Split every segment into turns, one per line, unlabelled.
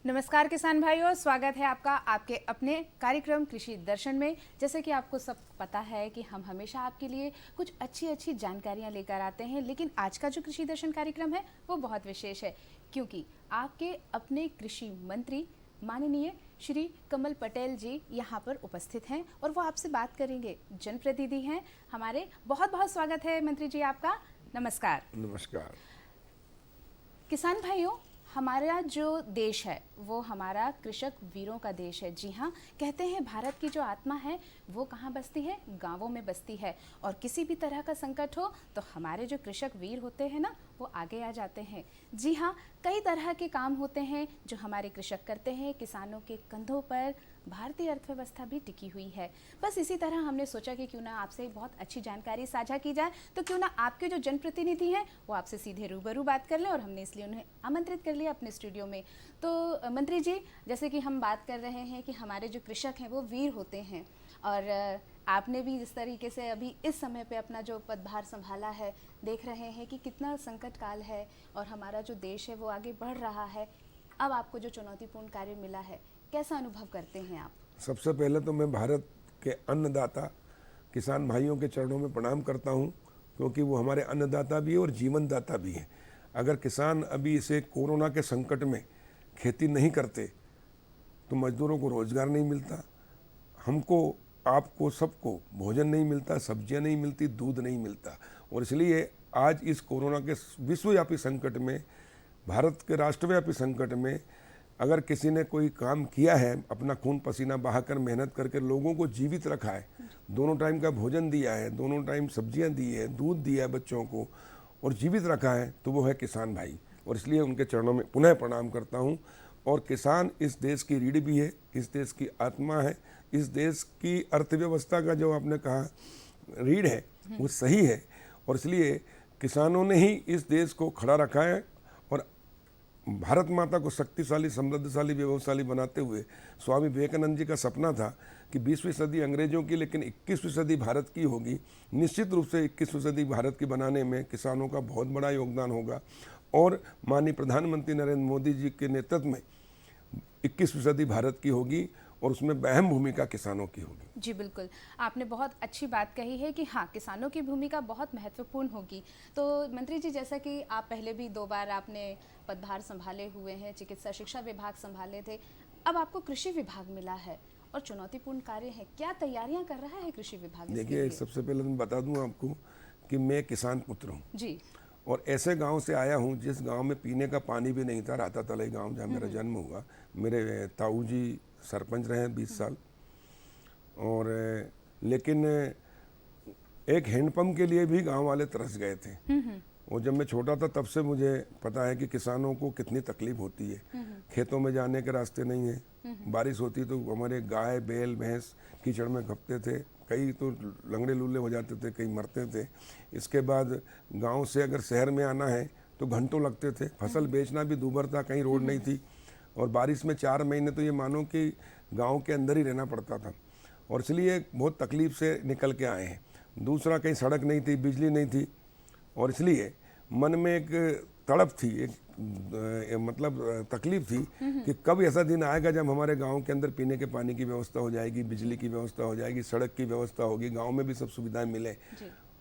नमस्कार किसान भाइयों, स्वागत है आपका आपके अपने कार्यक्रम कृषि दर्शन में। जैसे कि आपको सब पता है कि हम हमेशा आपके लिए कुछ अच्छी अच्छी जानकारियां लेकर आते हैं, लेकिन आज का जो कृषि दर्शन कार्यक्रम है वो बहुत विशेष है, क्योंकि आपके अपने कृषि मंत्री माननीय श्री कमल पटेल जी यहाँ पर उपस्थित हैं और वो आपसे बात करेंगे। जनप्रतिनिधि हैं हमारे। बहुत बहुत स्वागत है मंत्री जी आपका। नमस्कार।
नमस्कार।
किसान भाइयों, हमारा जो देश है वो हमारा कृषक वीरों का देश है। जी हाँ, कहते हैं भारत की जो आत्मा है वो कहाँ बसती है? गांवों में बसती है। और किसी भी तरह का संकट हो तो हमारे जो कृषक वीर होते हैं ना, वो आगे आ जाते हैं। जी हाँ, कई तरह के काम होते हैं जो हमारे कृषक करते हैं। किसानों के कंधों पर भारतीय अर्थव्यवस्था भी टिकी हुई है। बस इसी तरह हमने सोचा कि क्यों ना आपसे बहुत अच्छी जानकारी साझा की जाए, तो क्यों ना आपके जो जनप्रतिनिधि हैं वो आपसे सीधे रूबरू बात कर लें, और हमने इसलिए उन्हें आमंत्रित कर लिया अपने स्टूडियो में। तो मंत्री जी, जैसे कि हम बात कर रहे हैं कि हमारे जो कृषक हैं वो वीर होते हैं, और आपने भी जिस तरीके से अभी इस समय पे अपना जो पदभार संभाला है, देख रहे हैं कि कितना संकट काल है और हमारा जो देश है वो आगे बढ़ रहा है। अब आपको जो चुनौतीपूर्ण कार्य मिला है, कैसा अनुभव करते हैं आप?
सबसे पहले तो मैं भारत के अन्नदाता किसान भाइयों के चरणों में प्रणाम करता हूं, क्योंकि वो हमारे अन्नदाता भी है और जीवनदाता भी है। अगर किसान अभी इसे कोरोना के संकट में खेती नहीं करते तो मजदूरों को रोजगार नहीं मिलता, हमको आपको सबको भोजन नहीं मिलता, सब्जियां नहीं मिलती, दूध नहीं मिलता। और इसलिए आज इस कोरोना के विश्वव्यापी संकट में, भारत के राष्ट्रव्यापी संकट में, अगर किसी ने कोई काम किया है, अपना खून पसीना बहाकर मेहनत करके लोगों को जीवित रखा है, दोनों टाइम का भोजन दिया है, दोनों टाइम सब्जियां दी है, दूध दिया है बच्चों को और जीवित रखा है, तो वो है किसान भाई। और इसलिए उनके चरणों में पुनः प्रणाम करता हूं। और किसान इस देश की रीढ़ भी है, इस देश की आत्मा है, इस देश की अर्थव्यवस्था का जो आपने कहा रीढ़ है वो सही है। और इसलिए किसानों ने ही इस देश को खड़ा रखा है। और भारत माता को शक्तिशाली, समृद्धशाली, वैभवशाली बनाते हुए स्वामी विवेकानंद जी का सपना था कि 20वीं सदी अंग्रेजों की, लेकिन 21वीं सदी भारत की होगी। निश्चित रूप से 21वीं सदी भारत की बनाने में किसानों का बहुत बड़ा योगदान होगा। और माननीय प्रधानमंत्री नरेंद्र मोदी जी के नेतृत्व में 21वीं सदी भारत की होगी और उसमें अहम भूमिका किसानों की होगी।
जी बिल्कुल, आपने बहुत अच्छी बात कही है कि हाँ, किसानों की भूमिका बहुत महत्वपूर्ण होगी। तो मंत्री जी, जैसा कि आप पहले भी 2 बार आपने पदभार संभाले हुए हैं, चिकित्सा शिक्षा विभाग संभाले थे, अब आपको कृषि विभाग मिला है और चुनौतीपूर्ण कार्य है। क्या तैयारियां कर रहा है कृषि विभाग इसके
देखिए,
लिए?
सबसे पहले मैं बता दूं आपको कि मैं किसान पुत्र हूँ
जी।
और ऐसे गांव से आया हूं जिस गांव में पीने का पानी भी नहीं था। राता तलाई गांव, जहां मेरा जन्म हुआ। मेरे ताऊ जी सरपंच रहे 20 साल। और लेकिन एक हैंडपंप के लिए भी गांव वाले तरस गए थे। और जब मैं छोटा था तब से मुझे पता है कि किसानों को कितनी तकलीफ होती है। खेतों में जाने के रास्ते नहीं है, बारिश होती तो हमारे गाय बैल भैंस कीचड़ में खपते थे, कई तो लंगड़े लूले हो जाते थे, कई मरते थे। इसके बाद गांव से अगर शहर में आना है तो घंटों लगते थे। फसल बेचना भी दूभर था, कहीं रोड नहीं थी। और बारिश में 4 महीने तो ये मानो कि गांव के अंदर ही रहना पड़ता था। और इसलिए बहुत तकलीफ से निकल के आए हैं। दूसरा, कहीं सड़क नहीं थी, बिजली नहीं थी। और इसलिए मन में एक तड़प थी, एक मतलब तकलीफ थी कि कब ऐसा दिन आएगा जब हमारे गांव के अंदर पीने के पानी की व्यवस्था हो जाएगी, बिजली की व्यवस्था हो जाएगी, सड़क की व्यवस्था होगी, गांव में भी सब सुविधाएं मिले।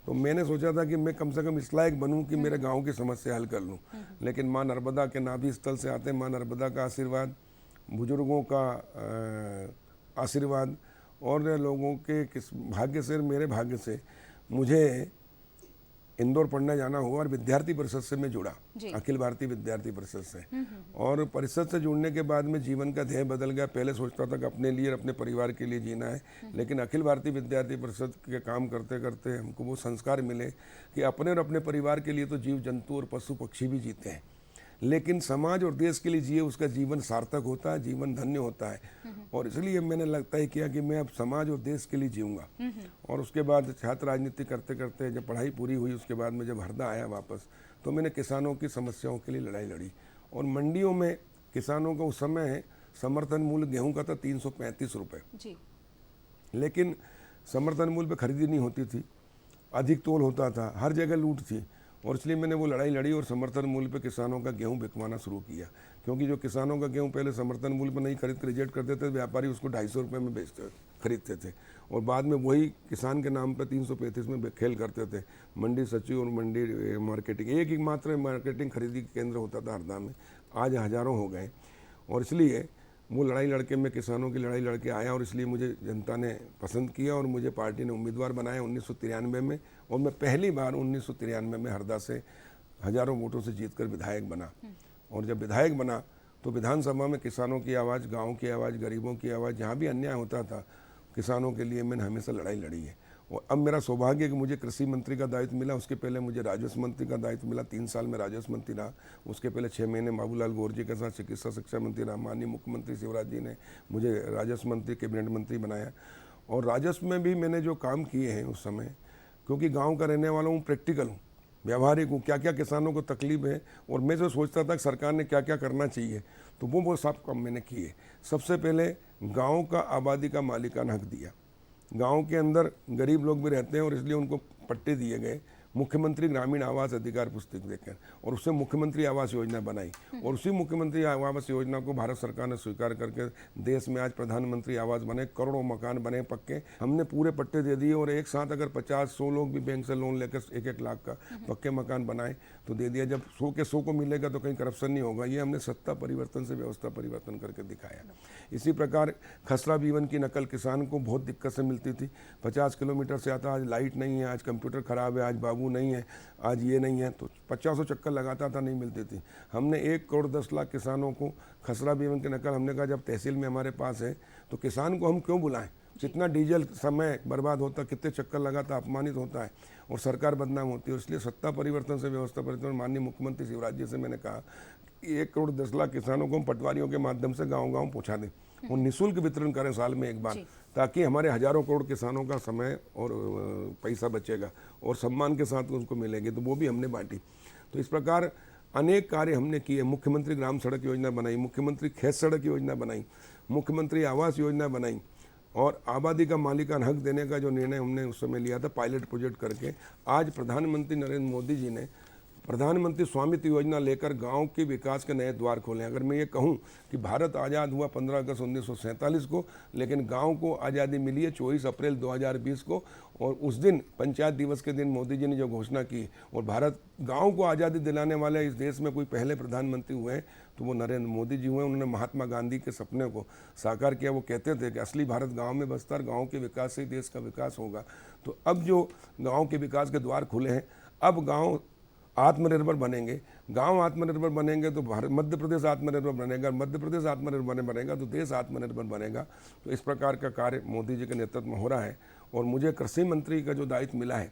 तो मैंने सोचा था कि मैं कम से कम इस लायक बनूं कि मेरे गांव की समस्या हल कर लूं। लेकिन माँ नर्मदा के नाभि स्थल से आते माँ नर्मदा का आशीर्वाद, बुजुर्गों का आशीर्वाद और लोगों के भाग्य से, मेरे भाग्य से मुझे इंदौर पढ़ने जाना हुआ और विद्यार्थी परिषद से मैं जुड़ा, अखिल भारतीय विद्यार्थी परिषद से। और परिषद से जुड़ने के बाद में जीवन का ध्येय बदल गया। पहले सोचता था कि अपने लिए और अपने परिवार के लिए जीना है, लेकिन अखिल भारतीय विद्यार्थी परिषद के काम करते करते हमको वो संस्कार मिले कि अपने और अपने परिवार के लिए तो जीव जंतु और पशु पक्षी भी जीते हैं, लेकिन समाज और देश के लिए जिए उसका जीवन सार्थक होता है, जीवन धन्य होता है। और इसलिए मैंने लगता है किया कि मैं अब समाज और देश के लिए जीऊँगा। और उसके बाद छात्र राजनीति करते करते जब पढ़ाई पूरी हुई, उसके बाद में जब हरदा आया वापस, तो मैंने किसानों की समस्याओं के लिए लड़ाई लड़ी। और मंडियों में किसानों का उस समय समर्थन मूल्य गेहूँ का था 335 रुपये, लेकिन समर्थन मूल्य पर खरीदी नहीं होती थी, अधिक तोल होता था, हर जगह लूट थी। और इसलिए मैंने वो लड़ाई लड़ी और समर्थन मूल्य पे किसानों का गेहूं बिकवाना शुरू किया। क्योंकि जो किसानों का गेहूं पहले समर्थन मूल्य पर नहीं खरीद कर रिजेक्ट करते थे, व्यापारी उसको 250 रुपये में बेचते खरीदते थे और बाद में वही किसान के नाम पर 335 में खेल करते थे। मंडी सचिव और मंडी मार्केटिंग, एक ही मात्र मार्केटिंग खरीदी केंद्र होता था हरदा में, आज हज़ारों हो गए। और इसलिए वो लड़ाई लड़के मैं किसानों की लड़ाई लड़के आया और इसलिए मुझे जनता ने पसंद किया और मुझे पार्टी ने उम्मीदवार बनाया 1993 में। और मैं पहली बार 1993 में हरदा से हज़ारों वोटों से जीतकर विधायक बना। और जब विधायक बना तो विधानसभा में किसानों की आवाज़, गाँव की आवाज़, गरीबों की आवाज़, जहाँ भी अन्याय होता था किसानों के लिए मैंने हमेशा लड़ाई लड़ी है। और अब मेरा सौभाग्य है कि मुझे कृषि मंत्री का दायित्व मिला। उसके पहले मुझे राजस्व मंत्री का दायित्व मिला, 3 साल में राजस्व मंत्री रहा। उसके पहले 6 महीने बाबूलाल गौर जी के साथ चिकित्सा शिक्षा मंत्री रहा। माननीय मुख्यमंत्री शिवराज जी ने मुझे राजस्व मंत्री, कैबिनेट मंत्री बनाया। और राजस्व में भी मैंने जो काम किए हैं उस समय, क्योंकि गाँव का रहने वाला हूँ, प्रैक्टिकल हूँ, व्यावहारिक हूँ, क्या क्या किसानों को तकलीफ है और मैं जो सोचता था कि सरकार ने क्या क्या करना चाहिए, तो वो सब काम मैंने किए। सबसे पहले गाँव का आबादी का मालिकाना हक दिया। गांव के अंदर गरीब लोग भी रहते हैं और इसलिए उनको पट्टे दिए गए, मुख्यमंत्री ग्रामीण आवास अधिकार पुस्तिक देकर, और उससे मुख्यमंत्री आवास योजना बनाई। और उसी मुख्यमंत्री आवास योजना को भारत सरकार ने स्वीकार करके देश में आज प्रधानमंत्री आवास बने, करोड़ों मकान बने पक्के। हमने पूरे पट्टे दे दिए और एक साथ अगर 50-100 लोग भी बैंक से लोन लेकर 1-1 लाख का पक्के मकान बनाए तो दे दिया। जब 100 के 100 को मिलेगा तो कहीं करप्शन नहीं होगा। ये हमने सत्ता परिवर्तन से व्यवस्था परिवर्तन करके दिखाया। इसी प्रकार खसरा बीवन की नकल किसान को बहुत दिक्कत से मिलती थी, 50 किलोमीटर से आता, आज लाइट नहीं है, आज कंप्यूटर खराब है, आज बाबू नहीं है, आज ये नहीं है, तो 50 चक्कर लगाता था, नहीं मिलती थी। हमने 1 करोड़ 10 लाख किसानों को खसरा बीवन की नकल, हमने कहा जब तहसील में हमारे पास है तो किसान को हम क्यों बुलाएं, कितना डीजल समय बर्बाद होता, कितने चक्कर लगाता, अपमानित होता है और सरकार बदनाम होती है। इसलिए सत्ता परिवर्तन से व्यवस्था परिवर्तन, माननीय मुख्यमंत्री शिवराज जी से मैंने कहा कि 1 करोड़ 10 लाख किसानों को हम पटवारियों के माध्यम से गाँव-गाँव पहुँचा दें और निःशुल्क वितरण करें साल में एक बार, ताकि हमारे हजारों करोड़ किसानों का समय और पैसा बचेगा और सम्मान के साथ उनको मिलेंगे। तो वो भी हमने बांटी। तो इस प्रकार अनेक कार्य हमने किए। मुख्यमंत्री ग्राम सड़क योजना बनाई, मुख्यमंत्री खेत सड़क योजना बनाई, मुख्यमंत्री आवास योजना बनाई और आबादी का मालिकाना हक देने का जो निर्णय हमने उस समय लिया था पायलट प्रोजेक्ट करके, आज प्रधानमंत्री नरेंद्र मोदी जी ने प्रधानमंत्री स्वामित्व योजना लेकर गांव के विकास के नए द्वार खोले। अगर मैं ये कहूं कि भारत आज़ाद हुआ 15 अगस्त 1947 को, लेकिन गांव को आज़ादी मिली है 24 अप्रैल 2020 को। और उस दिन पंचायत दिवस के दिन मोदी जी ने जो घोषणा की और भारत गांव को आज़ादी दिलाने वाले इस देश में कोई पहले प्रधानमंत्री हुए तो वो नरेंद्र मोदी जी हुए। उन्होंने महात्मा गांधी के सपने को साकार किया। वो कहते थे कि असली भारत गाँव में बसता और गाँव के विकास से ही देश का विकास होगा। तो अब जो गाँव के विकास के द्वार खुले हैं, अब गाँव आत्मनिर्भर बनेंगे। गांव आत्मनिर्भर बनेंगे तो भारत, मध्य प्रदेश आत्मनिर्भर बनेगा, मध्य प्रदेश आत्मनिर्भर बनेगा तो देश आत्मनिर्भर बनेगा। तो इस प्रकार का कार्य मोदी जी के नेतृत्व में हो रहा है। और मुझे कृषि मंत्री का जो दायित्व मिला है,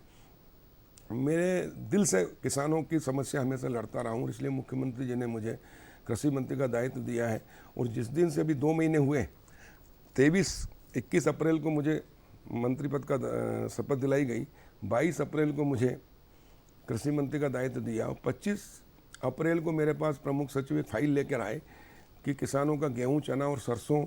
मेरे दिल से किसानों की समस्या हमेशा लड़ता रहा हूँ, इसलिए मुख्यमंत्री जी ने मुझे कृषि मंत्री का दायित्व दिया है। और जिस दिन से अभी 2 महीने हुए, 21 अप्रैल को मुझे मंत्री पद का शपथ दिलाई गई, 22 अप्रैल को मुझे कृषि मंत्री का दायित्व दिया और 25 अप्रैल को मेरे पास प्रमुख सचिव एक फाइल लेकर आए कि किसानों का गेहूं, चना और सरसों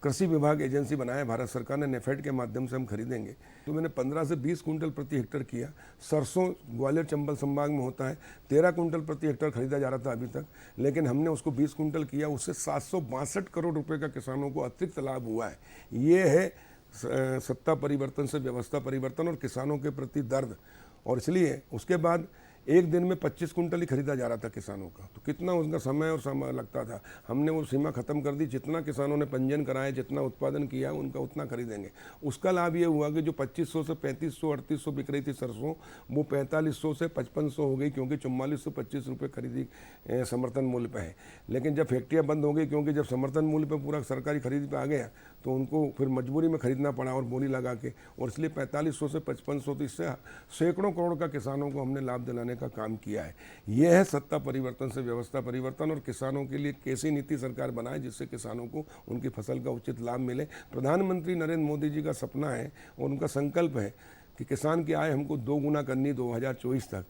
कृषि विभाग एजेंसी बनाया भारत सरकार ने, नेफेड के माध्यम से हम खरीदेंगे। तो मैंने 15 से 20 कुंटल प्रति हेक्टर किया। सरसों ग्वालियर चंबल संभाग में होता है, 13 कुंटल प्रति हेक्टर खरीदा जा रहा था अभी तक, लेकिन हमने उसको 20 कुंटल किया। उससे 762 करोड़ रुपये का किसानों को अतिरिक्त लाभ हुआ है। ये है सत्ता परिवर्तन से व्यवस्था परिवर्तन और किसानों के प्रति दर्द। और इसलिए उसके बाद एक दिन में 25 कुंटल ही खरीदा जा रहा था किसानों का, तो कितना उसका समय और समय लगता था। हमने वो सीमा खत्म कर दी, जितना किसानों ने पंजीयन कराया, जितना उत्पादन किया उनका उतना खरीदेंगे। उसका लाभ ये हुआ कि जो 2500 से 3500 3800 बिक रही थी सरसों, वो 4500 से 5500 हो गई, क्योंकि 4425 रुपये खरीदी समर्थन मूल्य पे है। लेकिन जब फैक्ट्रियाँ बंद हो गई, क्योंकि जब समर्थन मूल्य पर पूरा सरकारी खरीद पे आ गया तो उनको फिर मजबूरी में खरीदना पड़ा और बोली लगा के, और इसलिए 4500 से 5500, तो इससे सैकड़ों करोड़ का किसानों को हमने लाभ दिलाने का काम किया है। यह है सत्ता परिवर्तन से व्यवस्था परिवर्तन। और किसानों के लिए कैसी नीति सरकार बनाए जिससे किसानों को उनकी फसल का उचित लाभ मिले। प्रधानमंत्री नरेंद्र मोदी जी का सपना है और उनका संकल्प है कि किसान की आय हमको 2 गुना करनी 2024 तक।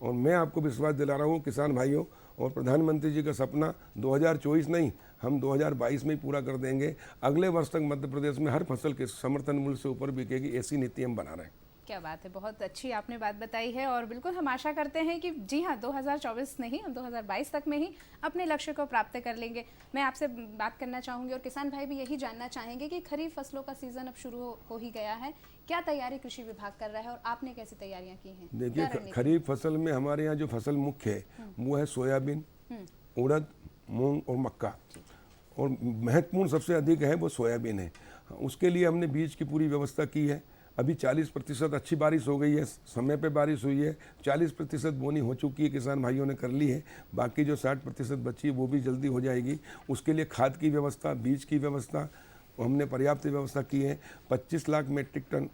और मैं आपको विश्वास दिला रहा हूँ किसान भाइयों, और प्रधानमंत्री जी का सपना 2024 नहीं, हम 2022 में ही पूरा कर देंगे। अगले वर्ष तक मध्य प्रदेश में हर फसल के समर्थन मूल्य से ऊपर बिकेगी, ऐसी नीति हम बना रहे हैं।
क्या बात है, बहुत अच्छी आपने बात बताई है। और बिल्कुल हम आशा करते हैं कि जी हाँ, 2024 नहीं, हम 2022 तक में ही अपने लक्ष्य को प्राप्त कर लेंगे। मैं आपसे बात करना चाहूँगी और किसान भाई भी यही जानना चाहेंगे कि खरीफ फसलों का सीज़न अब शुरू हो ही गया है, क्या तैयारी कृषि विभाग कर रहा है और आपने कैसी तैयारियाँ की हैं?
देखिए,
क्या रणनीति?
खरीफ फसल में हमारे यहाँ जो फसल मुख्य है वो है सोयाबीन, उड़द, मूंग और मक्का। और महत्वपूर्ण सबसे अधिक है वो सोयाबीन है। उसके लिए हमने बीज की पूरी व्यवस्था की है। अभी 40% अच्छी बारिश हो गई है, समय पे बारिश हुई है। 40% बोनी हो चुकी है, किसान भाइयों ने कर ली है। बाकी जो 60% बची है वो भी जल्दी हो जाएगी। उसके लिए खाद की व्यवस्था, बीज की व्यवस्था हमने पर्याप्त व्यवस्था की है। 25 लाख मीट्रिक टन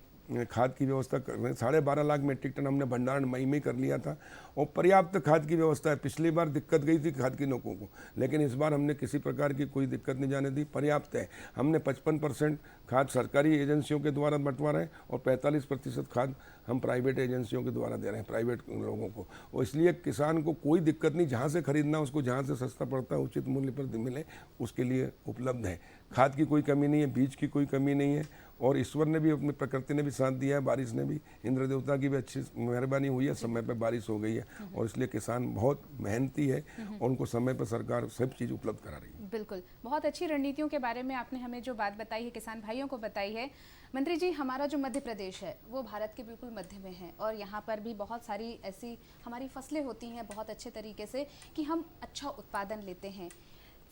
खाद की व्यवस्था कर रहे हैं। 12.5 लाख मीट्रिक टन हमने भंडारण मई में कर लिया था और पर्याप्त खाद की व्यवस्था है। पिछली बार दिक्कत गई थी खाद की नोकों को, लेकिन इस बार हमने किसी प्रकार की कोई दिक्कत नहीं जाने दी, पर्याप्त है। हमने 55% खाद सरकारी एजेंसियों के द्वारा बंटवा रहे हैं और 45% खाद हम प्राइवेट एजेंसियों के द्वारा दे रहे हैं, प्राइवेट लोगों को। और इसलिए किसान को कोई दिक्कत नहीं, जहाँ से खरीदना उसको जहाँ से सस्ता पड़ता है उचित मूल्य पर मिले उसके लिए उपलब्ध है। खाद की कोई कमी नहीं है, बीज की कोई कमी नहीं है। और ईश्वर ने भी, अपनी प्रकृति ने भी साथ दिया है, बारिश ने भी, इंद्र देवता की भी अच्छी मेहरबानी हुई है, समय पर बारिश हो गई है। और इसलिए किसान बहुत मेहनती है और उनको समय पर सरकार सब चीज़ उपलब्ध करा रही है।
बिल्कुल, बहुत अच्छी रणनीतियों के बारे में आपने हमें जो बात बताई है, किसान भाइयों को बताई है। मंत्री जी, हमारा जो मध्य प्रदेश है वो भारत के बिल्कुल मध्य में है और यहाँ पर भी बहुत सारी ऐसी हमारी फसलें होती हैं बहुत अच्छे तरीके से कि हम अच्छा उत्पादन लेते हैं।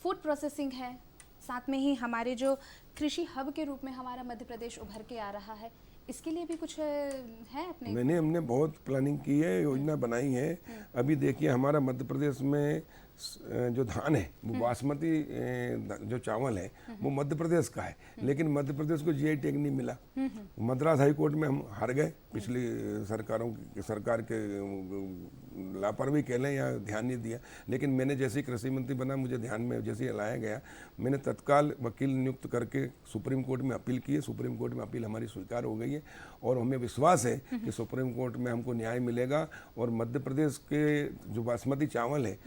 फूड प्रोसेसिंग है, साथ में ही हमारे जो कृषि हब के रूप में हमारा मध्य प्रदेश उभर के आ रहा है, इसके लिए भी कुछ है अपने?
हमने बहुत प्लानिंग की है, योजना बनाई है। अभी देखिए, हमारा मध्य प्रदेश में जो धान है वो बासमती जो चावल है वो मध्य प्रदेश का है, लेकिन मध्य प्रदेश को जीआई टैग नहीं मिला। मद्रास हाई कोर्ट में हम हार गए, पिछली सरकार के लापरवाही कह लें या ध्यान नहीं दिया। लेकिन मैंने जैसे ही कृषि मंत्री बना, मुझे ध्यान में जैसे ही लाया गया, मैंने तत्काल वकील नियुक्त करके सुप्रीम कोर्ट में अपील की है। सुप्रीम कोर्ट में अपील हमारी स्वीकार हो गई है और हमें विश्वास है कि सुप्रीम कोर्ट में हमको न्याय मिलेगा। और मध्य प्रदेश के जो बासमती चावल है,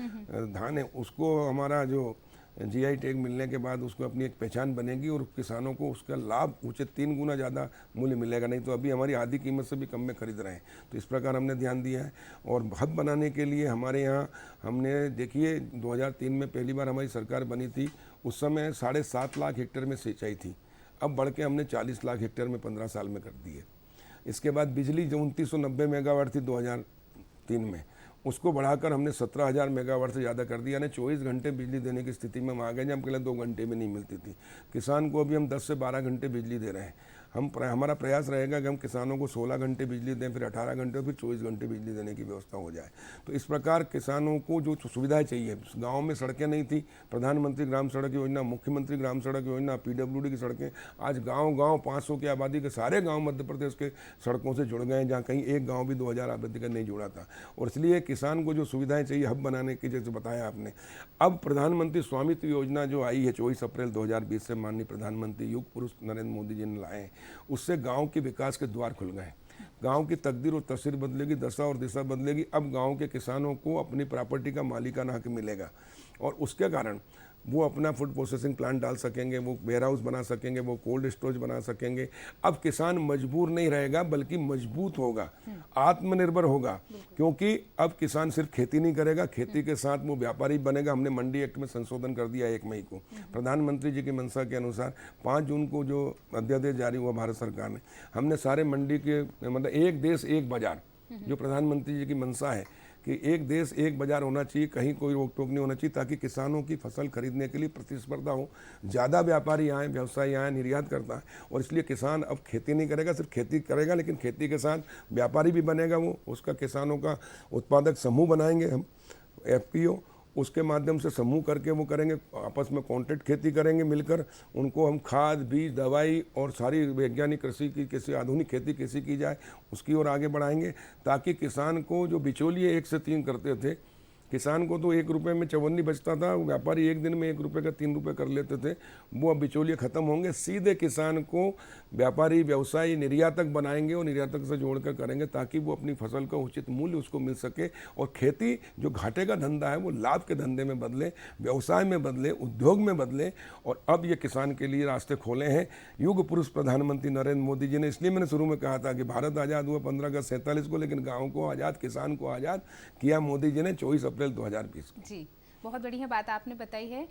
धान है, उसको हमारा जो जीआई टैग मिलने के बाद उसको अपनी एक पहचान बनेगी और किसानों को उसका लाभ उचित 3 गुना ज़्यादा मूल्य मिलेगा। नहीं तो अभी हमारी आधी कीमत से भी कम में खरीद रहे हैं। तो इस प्रकार हमने ध्यान दिया है। और हब बनाने के लिए हमारे यहाँ हमने, देखिए, 2003 में पहली बार हमारी सरकार बनी थी, उस समय 7.5 लाख हेक्टेयर में सिंचाई थी। अब बढ़ के हमने 40 लाख हेक्टेयर में 15 साल में कर दी है। इसके बाद बिजली जो 2990 मेगावाट थी 2003 में, उसको बढ़ाकर हमने 17,000 मेगावाट से ज़्यादा कर दिया, यानी 24 घंटे बिजली देने की स्थिति में हम आ गए, जब पहले 2 घंटे में नहीं मिलती थी। किसान को अभी हम 10 से 12 घंटे बिजली दे रहे हैं। हमारा प्रयास रहेगा कि हम किसानों को 16 घंटे बिजली दें, फिर 18 घंटे, फिर 24 घंटे बिजली देने की व्यवस्था हो जाए। तो इस प्रकार किसानों को जो सुविधाएं चाहिए, गांव में सड़कें नहीं थी, प्रधानमंत्री ग्राम सड़क योजना, मुख्यमंत्री ग्राम सड़क योजना, पीडब्ल्यूडी की सड़कें, आज गांव 500 की आबादी के सारे गांव मध्य प्रदेश के सड़कों से जुड़ गए हैं, जहाँ कहीं एक गाँव भी 2000 आबादी का नहीं जुड़ा था। और इसलिए किसान को जो सुविधाएँ चाहिए हब बनाने की, जैसे बताया आपने, अब प्रधानमंत्री स्वामित्व योजना जो आई है 24 अप्रैल 2020 से माननीय प्रधानमंत्री युग पुरुष नरेंद्र मोदी जी ने लाए, उससे गांव के विकास के द्वार खुल गए। गांव की तकदीर और तस्वीर बदलेगी, दशा और दिशा बदलेगी। अब गांव के किसानों को अपनी प्रॉपर्टी का मालिकाना हक मिलेगा और उसके कारण वो अपना फूड प्रोसेसिंग प्लांट डाल सकेंगे, वो वेयर हाउस बना सकेंगे, वो कोल्ड स्टोरेज बना सकेंगे। अब किसान मजबूर नहीं रहेगा, बल्कि मजबूत होगा, आत्मनिर्भर होगा। क्योंकि अब किसान सिर्फ खेती नहीं करेगा, खेती के साथ वो व्यापारी बनेगा। हमने मंडी एक्ट में संशोधन कर दिया 1 मई को। प्रधानमंत्री जी की मंशा के अनुसार 5 जून को जो अध्यादेश जारी हुआ भारत सरकार ने, हमने सारे मंडी के, मतलब एक देश एक बाजार, जो प्रधानमंत्री जी की मंशा है कि एक देश एक बाजार होना चाहिए, कहीं कोई रोक टोक नहीं होना चाहिए, ताकि किसानों की फसल खरीदने के लिए प्रतिस्पर्धा हो, ज़्यादा व्यापारी आए, व्यवसायी आए, निर्यात करता है। और इसलिए किसान अब खेती नहीं करेगा, सिर्फ खेती करेगा, लेकिन खेती के साथ व्यापारी भी बनेगा। वो उसका किसानों का उत्पादक समूह बनाएंगे हम, FPO, उसके माध्यम से समूह करके वो करेंगे, आपस में कॉन्ट्रैक्ट खेती करेंगे मिलकर। उनको हम खाद, बीज, दवाई और सारी वैज्ञानिक कृषि की, कैसे आधुनिक खेती कैसे की जाए, उसकी ओर आगे बढ़ाएंगे, ताकि किसान को जो बिचौलिए 1 से 3 करते थे, किसान को तो 1 रुपये में चवन्नी बचता था, व्यापारी 1 दिन में 1 रुपये का 3 रुपये कर लेते थे। वो अब बिचौलिए खत्म होंगे, सीधे किसान को व्यापारी, व्यवसायी, निर्यातक बनाएंगे और निर्यातक से जोड़कर करेंगे ताकि वो अपनी फसल का उचित मूल्य उसको मिल सके और खेती जो घाटे का धंधा है वो लाभ के धंधे में बदले, व्यवसाय में बदले, उद्योग में बदले। और अब ये किसान के लिए रास्ते खोले हैं युग पुरुष प्रधानमंत्री नरेंद्र मोदी जी ने। इसलिए मैंने शुरू में कहा था कि भारत आज़ाद हुआ 15 अगस्त 47 को, लेकिन गाँव को आज़ाद, किसान को आज़ाद किया मोदी जी ने 24 अप्रैल 2020 को।
जी, बहुत बढ़िया बात आपने बताई है।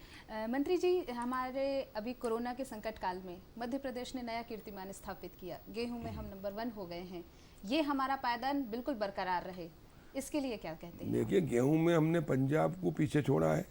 मंत्री जी, हमारे अभी कोरोना के संकट काल में मध्य प्रदेश ने नया कीर्तिमान स्थापित किया। गेहूं में हम नंबर 1 हो गए हैं। ये हमारा पायदान बिल्कुल बरकरार रहे, इसके लिए क्या कहते हैं?
देखिए, गेहूं में हमने पंजाब को पीछे छोड़ा है।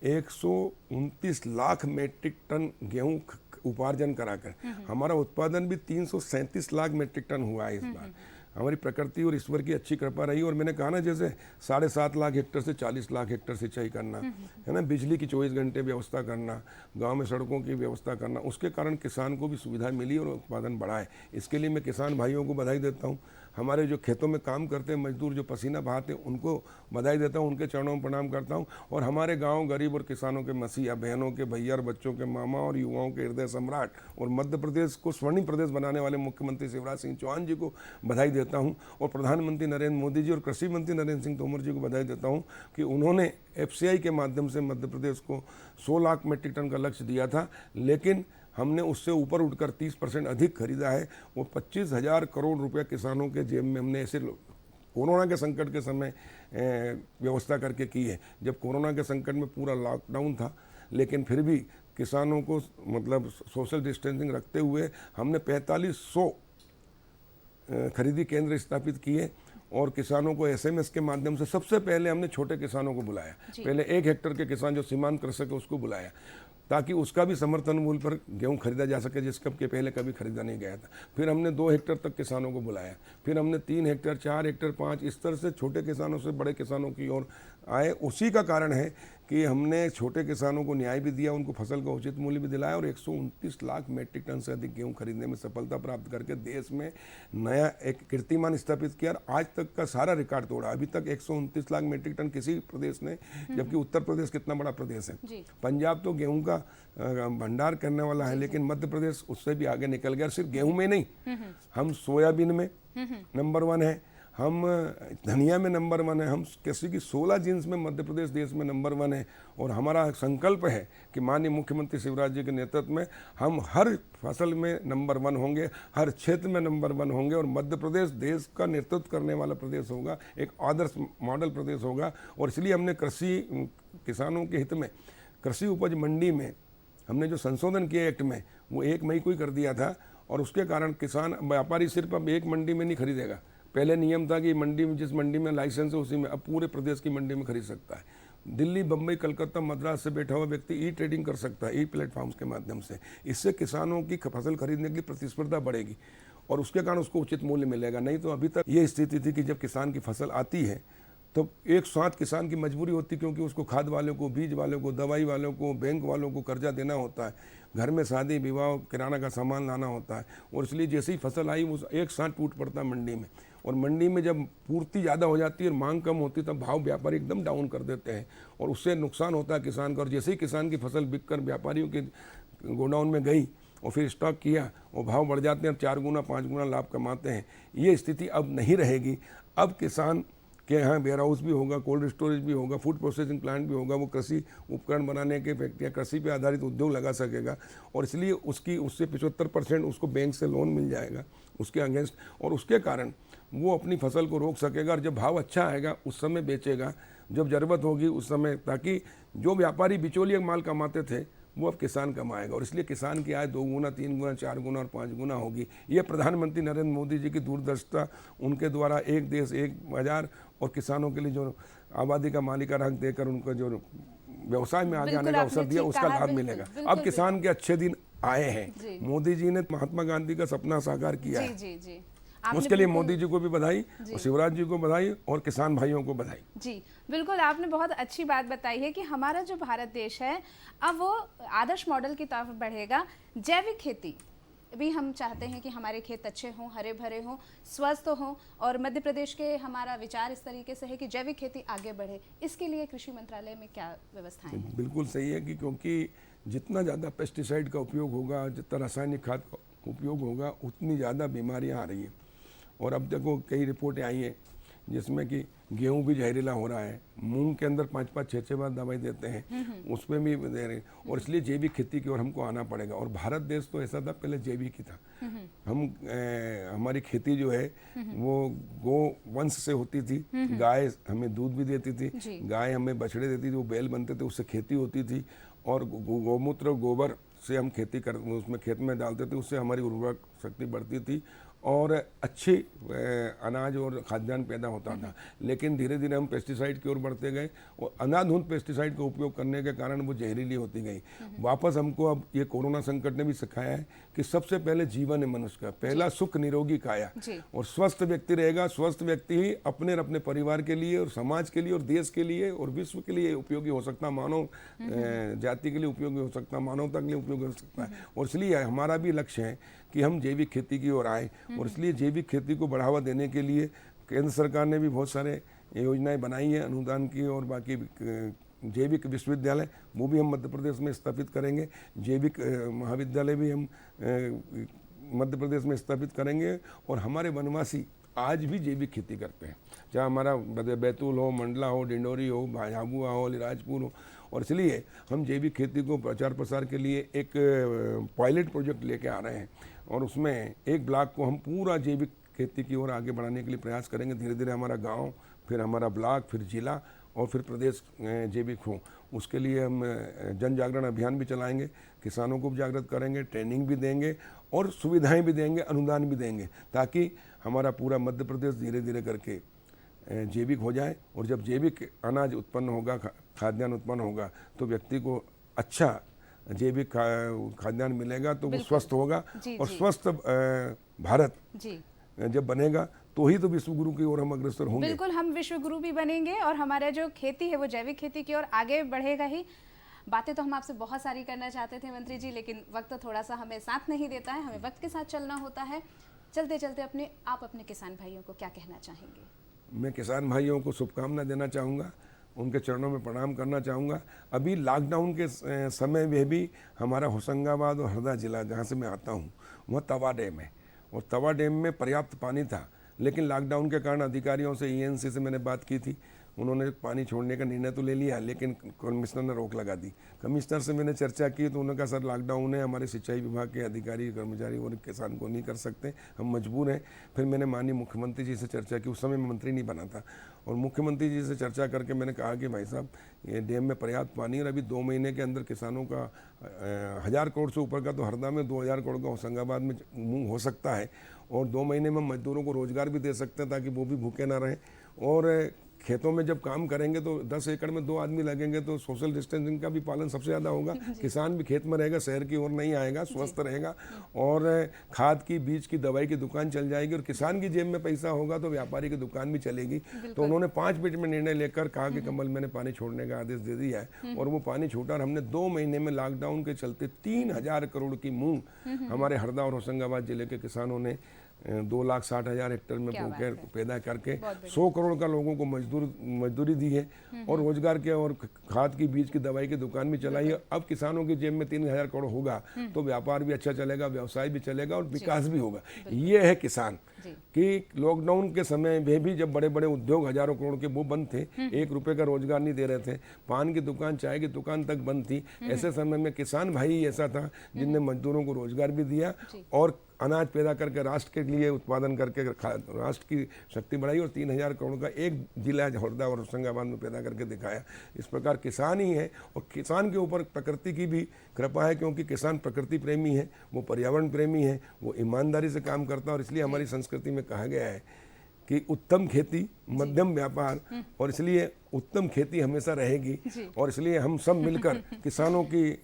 129 लाख मीट्रिक टन गेहूं उपार्जन कराकर हमारा उत्पादन भी 337 लाख मीट्रिक टन हुआ है इस बार। हमारी प्रकृति और ईश्वर की अच्छी कृपा रही। और मैंने कहा ना, जैसे 7.5 लाख हेक्टेयर से 40 लाख हेक्टेयर सिंचाई करना है ना, बिजली की 24 घंटे व्यवस्था करना, गांव में सड़कों की व्यवस्था करना, उसके कारण किसान को भी सुविधा मिली और उत्पादन बढ़ा है। इसके लिए मैं किसान भाइयों को बधाई देता हूँ। हमारे जो खेतों में काम करते हैं मजदूर, जो पसीना बहाते हैं, उनको बधाई देता हूँ, उनके चरणों में प्रणाम करता हूँ। और हमारे गांव गरीब और किसानों के मसीहा, बहनों के भैया और बच्चों के मामा और युवाओं के हृदय सम्राट और मध्य प्रदेश को स्वर्णिम प्रदेश बनाने वाले मुख्यमंत्री शिवराज सिंह चौहान जी को बधाई देता हूँ। और प्रधानमंत्री नरेंद्र मोदी जी और कृषि मंत्री नरेंद्र सिंह तोमर जी को बधाई देता हूँ कि उन्होंने FCI के माध्यम से मध्य प्रदेश को 100 लाख मीट्रिक टन का लक्ष्य दिया था, लेकिन हमने उससे ऊपर उठकर 30% अधिक खरीदा है। वो 25,000 करोड़ रुपया किसानों के जेब में हमने ऐसे कोरोना के संकट के समय व्यवस्था करके की है, जब कोरोना के संकट में पूरा लॉकडाउन था, लेकिन फिर भी किसानों को मतलब सोशल डिस्टेंसिंग रखते हुए हमने 4500 खरीदी केंद्र स्थापित किए। और किसानों को SMS के माध्यम से सबसे पहले हमने छोटे किसानों को बुलाया। पहले 1 हेक्टेयर के किसान जो सीमांत कृषक है उसको बुलाया, ताकि उसका भी समर्थन मूल्य पर गेहूं खरीदा जा सके, जिसका के पहले कभी खरीदा नहीं गया था। फिर हमने 2 हेक्टेयर तक किसानों को बुलाया, फिर हमने 3 हेक्टेयर, 4 हेक्टेयर, 5, इस तरह से छोटे किसानों से बड़े किसानों की ओर आए। उसी का कारण है कि हमने छोटे किसानों को न्याय भी दिया, उनको फसल का उचित मूल्य भी दिलाया और 129 लाख मीट्रिक टन से अधिक गेहूं खरीदने में सफलता प्राप्त करके देश में नया एक कीर्तिमान स्थापित किया और आज तक का सारा रिकॉर्ड तोड़ा। अभी तक 129 लाख मीट्रिक टन किसी प्रदेश ने, जबकि उत्तर प्रदेश कितना बड़ा प्रदेश है, पंजाब तो गेहूं का भंडार करने वाला है, लेकिन मध्य प्रदेश उससे भी आगे निकल गया। सिर्फ गेहूं में नहीं, हम सोयाबीन में नंबर 1 है, हम धनिया में नंबर 1 है, हम कृषि की 16 जिन्स में मध्य प्रदेश देश में नंबर 1 है। और हमारा संकल्प है कि माननीय मुख्यमंत्री शिवराज जी के नेतृत्व में हम हर फसल में नंबर 1 होंगे, हर क्षेत्र में नंबर 1 होंगे और मध्य प्रदेश देश का नेतृत्व करने वाला प्रदेश होगा, एक आदर्श मॉडल प्रदेश होगा। और इसलिए हमने कृषि किसानों के हित में कृषि उपज मंडी में हमने जो संशोधन किया एक्ट में, वो 1 मई को ही कर दिया था। और उसके कारण किसान, व्यापारी सिर्फ अब एक मंडी में नहीं खरीदेगा। पहले नियम था कि मंडी में, जिस मंडी में लाइसेंस है उसी में, अब पूरे प्रदेश की मंडी में खरीद सकता है। दिल्ली, बम्बई, कलकत्ता, मद्रास से बैठा हुआ व्यक्ति ई-ट्रेडिंग कर सकता है, प्लेटफॉर्म्स के माध्यम से। इससे किसानों की फसल खरीदने के लिए प्रतिस्पर्धा बढ़ेगी और उसके कारण उसको उचित मूल्य मिलेगा। नहीं तो अभी तक ये स्थिति थी कि जब किसान की फसल आती है तो एक साथ किसान की मजबूरी होती, क्योंकि उसको खाद वालों को, बीज वालों को, दवाई वालों को, बैंक वालों को कर्जा देना होता है, घर में शादी विवाह किराना का सामान लाना होता है। और इसलिए जैसे ही फसल आई वो एक साथ टूट पड़ता मंडी में। और मंडी में जब पूर्ति ज़्यादा हो जाती है और मांग कम होती है तब भाव व्यापारी एकदम डाउन कर देते हैं और उससे नुकसान होता है किसान का। और जैसे ही किसान की फसल बिक कर व्यापारियों के गोडाउन में गई और फिर स्टॉक किया और भाव बढ़ जाते हैं, अब 4 गुना 5 गुना लाभ कमाते हैं। ये स्थिति अब नहीं रहेगी। अब किसान के यहाँ वेयर हाउस भी होगा, कोल्ड स्टोरेज भी होगा, फूड प्रोसेसिंग प्लांट भी होगा, वो कृषि उपकरण बनाने के फैक्ट्रियाँ, कृषि पे आधारित उद्योग लगा सकेगा। और इसलिए उससे 75% उसको बैंक से लोन मिल जाएगा उसके अगेंस्ट, और उसके कारण वो अपनी फसल को रोक सकेगा। और जब भाव अच्छा आएगा उस समय बेचेगा, जब ज़रूरत होगी उस समय, ताकि जो व्यापारी बिचौलिया माल कमाते थे वो अब किसान कमाएगा। और इसलिए किसान की आय 2 गुना, 3 गुना, 4 गुना और 5 गुना होगी। ये प्रधानमंत्री नरेंद्र मोदी जी की दूरदर्शिता, उनके द्वारा एक देश एक बाजार और किसानों के लिए जो आबादी का मालिकाना हक देकर उनको जो व्यवसाय में आगे आने का अवसर दिया, उसका लाभ मिलेगा। अब किसान के अच्छे दिन आए हैं। मोदी जी ने महात्मा गांधी का सपना साकार किया है। उसके लिए मोदी जी को भी बधाई और शिवराज जी को बधाई और किसान भाइयों को बधाई।
जी बिल्कुल, आपने बहुत अच्छी बात बताई है कि हमारा जो भारत देश है अब वो आदर्श मॉडल की तरफ बढ़ेगा। जैविक खेती भी हम चाहते हैं कि हमारे खेत अच्छे हों, हरे भरे हों, स्वस्थ हों, और मध्य प्रदेश के हमारा विचार इस तरीके से है कि जैविक खेती आगे बढ़े। इसके लिए कृषि मंत्रालय में क्या व्यवस्थाएं हैं?
बिल्कुल सही है कि क्योंकि जितना ज़्यादा पेस्टिसाइड का उपयोग होगा, जितना रासायनिक खाद का उपयोग होगा, उतनी ज़्यादा बीमारियां आ रही हैं। और अब देखो कई रिपोर्टें आई हैं जिसमें कि गेहूं भी जहरीला हो रहा है, मूंग के अंदर 5-5, 6-6 बार दवाई देते हैं, उसमें भी दे रहे हैं। और इसलिए जैविक खेती की ओर हमको आना पड़ेगा। और भारत देश तो ऐसा था, पहले जैविक ही था। हम हमारी खेती जो है वो गो वंश से होती थी। गाय हमें दूध भी देती थी, गाय हमें बछड़े देती थी, वो बैल बनते थे, उससे खेती होती थी। और गौमूत्र गोबर से हम खेती कर उसमें खेत में डालते थे, उससे हमारी उर्वरक शक्ति बढ़ती थी और अच्छी अनाज और खाद्यान्न पैदा होता था। लेकिन धीरे धीरे हम पेस्टिसाइड की ओर बढ़ते गए और अंधाधुंध पेस्टिसाइड का उपयोग करने के कारण वो जहरीली होती गई। वापस हमको अब ये कोरोना संकट ने भी सिखाया है कि सबसे पहले जीवन है मनुष्य का, पहला सुख निरोगी काया। और स्वस्थ व्यक्ति रहेगा, स्वस्थ व्यक्ति ही अपने और अपने परिवार के लिए और समाज के लिए और देश के लिए और विश्व के लिए उपयोगी हो सकता, मानव जाति के लिए उपयोगी हो सकता, मानवता के लिए उपयोगी हो सकता है। और इसलिए हमारा भी लक्ष्य है कि हम जैविक खेती की ओर आए। और इसलिए जैविक खेती को बढ़ावा देने के लिए केंद्र सरकार ने भी बहुत सारे योजनाएं बनाई हैं अनुदान की। और बाकी जैविक विश्वविद्यालय वो भी हम मध्य प्रदेश में स्थापित करेंगे। जैविक महाविद्यालय भी हम मध्य प्रदेश में स्थापित करेंगे। और हमारे वनवासी आज भी जैविक खेती करते हैं, चाहे हमारा बैतूल हो, मंडला हो, डिंडोरी हो, झाबुआ हो, अलीराजपुर हो। और इसलिए हम जैविक खेती को प्रचार प्रसार के लिए एक पायलट प्रोजेक्ट लेके आ रहे हैं। और उसमें एक ब्लॉक को हम पूरा जैविक खेती की ओर आगे बढ़ाने के लिए प्रयास करेंगे। धीरे धीरे हमारा गांव, फिर हमारा ब्लॉक, फिर जिला और फिर प्रदेश जैविक हो। उसके लिए हम जन जागरण अभियान भी चलाएंगे, किसानों को भी जागृत करेंगे, ट्रेनिंग भी देंगे और सुविधाएं भी देंगे, अनुदान भी देंगे, ताकि हमारा पूरा मध्य प्रदेश धीरे धीरे करके जैविक हो जाए। और जब जैविक अनाज उत्पन्न होगा, खाद्यान्न उत्पन्न होगा, तो व्यक्ति को अच्छा जैविक खाद्यान्न मिलेगा तो वो स्वस्थ होगा। और स्वस्थ भारत जब बनेगा तो ही तो विश्व गुरु की ओर हम अग्रसर होंगे।
बिल्कुल, हम विश्व गुरु भी बनेंगे और हमारा जो खेती है वो जैविक खेती की ओर आगे बढ़ेगा ही। बातें तो हम आपसे बहुत सारी करना चाहते थे मंत्री जी, लेकिन वक्त थोड़ा सा हमें साथ नहीं देता है, हमें वक्त के साथ चलना होता है। चलते चलते आप अपने किसान भाइयों को क्या कहना चाहेंगे?
मैं किसान भाइयों को शुभकामना देना चाहूँगा, उनके चरणों में प्रणाम करना चाहूँगा। अभी लॉकडाउन के समय में भी हमारा होशंगाबाद और हरदा जिला जहाँ से मैं आता हूँ, वहाँ तवा डैम है। और तवा डैम में पर्याप्त पानी था, लेकिन लॉकडाउन के कारण अधिकारियों से, ईएनसी से मैंने बात की थी, उन्होंने पानी छोड़ने का निर्णय तो ले लिया, लेकिन कमिश्नर ने रोक लगा दी। कमिश्नर से मैंने चर्चा की तो उन्होंने कहा सर लॉकडाउन है, हमारे सिंचाई विभाग के अधिकारी कर्मचारी और किसान को नहीं कर सकते, हम मजबूर हैं। फिर मैंने माननीय मुख्यमंत्री जी से चर्चा की, उस समय मैं मंत्री नहीं बना था, और मुख्यमंत्री जी से चर्चा करके मैंने कहा कि भाई साहब ये डैम में पर्याप्त पानी है और अभी 2 महीने के अंदर किसानों का 1000 करोड़ से ऊपर का तो हरदा में, 2000 करोड़ का होशंगाबाद में मूंग हो सकता है। और 2 महीने में मजदूरों को रोजगार भी दे सकते हैं ताकि वो भी भूखे ना रहें। और खेतों में जब काम करेंगे तो 10 एकड़ में 2 आदमी लगेंगे तो सोशल डिस्टेंसिंग का भी पालन सबसे ज़्यादा होगा। किसान भी खेत में रहेगा, शहर की ओर नहीं आएगा, स्वस्थ रहेगा। और खाद की, बीज की, दवाई की दुकान चल जाएगी और किसान की जेब में पैसा होगा तो व्यापारी की दुकान भी चलेगी। तो उन्होंने 5 मिनट में निर्णय लेकर कहा कि कमल मैंने पानी छोड़ने का आदेश दे दिया है। और वो पानी छूटा और हमने 2 महीने में लॉकडाउन के चलते 3000 करोड़ की मूंग हमारे हरदा और होशंगाबाद जिले के किसानों ने 2,60,000 हेक्टेयर में पैदा करके 100 करोड़ का लोगों को मजदूरी दी है और रोजगार के और खाद की, बीज की, दवाई की दुकान भी चलाई है। अब किसानों की जेब में 3000 करोड़ होगा तो व्यापार भी अच्छा चलेगा, व्यवसाय भी चलेगा और विकास भी होगा। ये है किसान कि लॉकडाउन के समय में भी जब बड़े बड़े उद्योग हजारों करोड़ के वो बंद थे, 1 रुपए का रोजगार नहीं दे रहे थे, पान की दुकान, चाय की दुकान तक बंद थी, ऐसे समय में किसान भाई ऐसा था जिनने मजदूरों को रोजगार भी दिया और अनाज पैदा करके राष्ट्र के लिए उत्पादन करके राष्ट्र की शक्ति बढ़ाई और 3000 करोड़ का एक जिला हरदा और होशंगाबाद में पैदा करके दिखाया। इस प्रकार किसान ही है और किसान के ऊपर प्रकृति की भी कृपा है, क्योंकि किसान प्रकृति प्रेमी है, वो पर्यावरण प्रेमी है, वो ईमानदारी से काम करता है। और इसलिए हमारी संस्कृति में कहा गया है कि उत्तम खेती, मध्यम व्यापार, और इसलिए उत्तम खेती हमेशा रहेगी। और इसलिए हम सब मिलकर किसानों की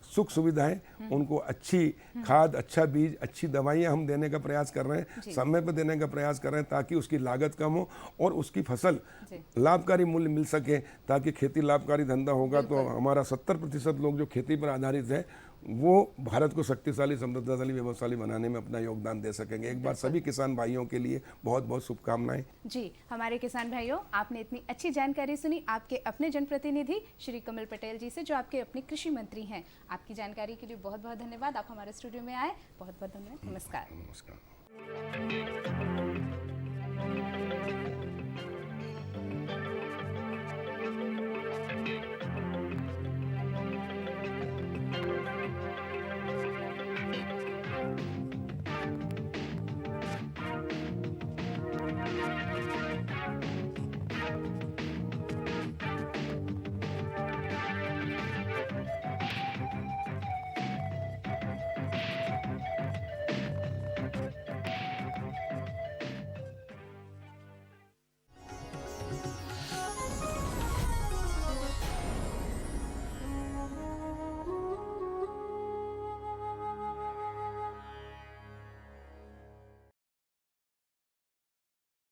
सुख सुविधाएं, उनको अच्छी खाद, अच्छा बीज, अच्छी दवाइयां हम देने का प्रयास कर रहे हैं, समय पर देने का प्रयास कर रहे हैं ताकि उसकी लागत कम हो और उसकी फसल लाभकारी मूल्य मिल सके। ताकि खेती लाभकारी धंधा होगा तो हमारा 70% लोग जो खेती पर आधारित है वो भारत को शक्तिशाली, समृद्धशाली, वैभवशाली बनाने में अपना योगदान दे सकेंगे। एक बार सभी किसान भाइयों के लिए बहुत बहुत शुभकामनाएं।
जी, हमारे किसान भाइयों, आपने इतनी अच्छी जानकारी सुनी आपके अपने जनप्रतिनिधि श्री कमल पटेल जी से, जो आपके अपने कृषि मंत्री हैं। आपकी जानकारी के लिए बहुत बहुत धन्यवाद। आप हमारे स्टूडियो में आए, बहुत बहुत धन्यवाद। नमस्कार।
नमस्कार।